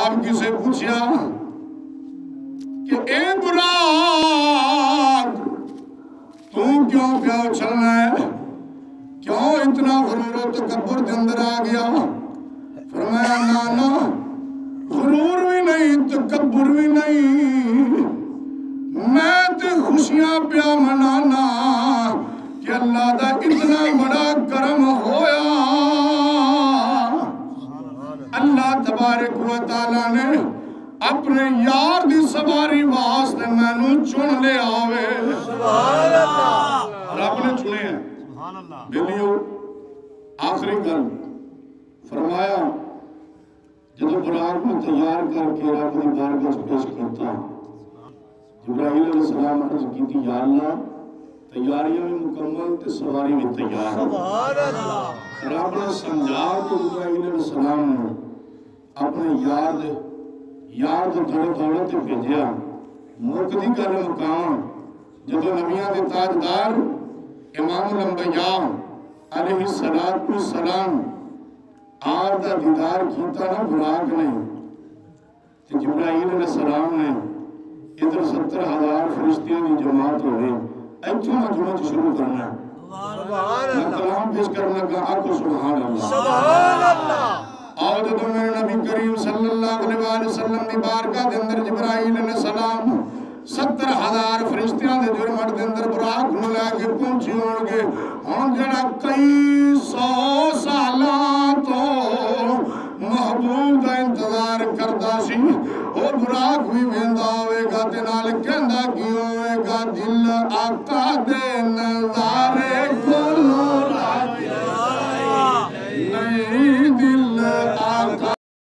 آپ کسے پوچھیا کہ اے براق تو کیوں پیا چلنا ہے کیوں اتنا غرور و تکبر دے اندر آ گیا فرمایا نانا غرور بھی نہیں تکبر بھی نہیں میں تے خوشیاں پیا منانا کہ اللہ دا اتنا بڑا کرم ہویا اللہ تبارک و تعالیٰ نے اپنے یار دی سواری واسطے میں نو چن لے آوے سبحان اللہ رب نے چنے ہیں بلیو آخری گل فرمایا جب براق میں تیار کر کے رب دی بارگاہ پیش کرتا جبرائیل علیہ السلام عرض کی تھی یا اللہ تیاریاں میں مکمل تے سواری میں تیار سبحان اللہ رب نے سمجھا کہ جبرائیل علیہ السلام نے اپنے یار تھوڑے تھوڑے تے بھیجیا مقدی کر مقام جب نبیان دے تاجدار امام الانبیاء علیہ السلام آپ دا دیدار کیتا نا براق نے جبرائیل علیہ السلام نے ادھر 70,000 فرشتیاں دی جماعت ہوئے ایتھوں مجموعہ شروع کرنا ہے میں کلام پیش کرنا کا آکو سبحان اللہ سبحان اللہ اور جب میرے نبی کریم صلی اللہ علیہ وسلم دی بارگاہ دے اندر جبرائیل علیہ السلام 70,000 فرشتیاں دے جرمٹ دے اندر براق نو لے کے پہنچی ہونگے ہون جڑا کئی 100 سالاں تو محبوب دا انتظار کرتا سی او براق بھی ویندا ہوئے گا تے نال کہندا کی ہوئے گا دل آقا دے نظارے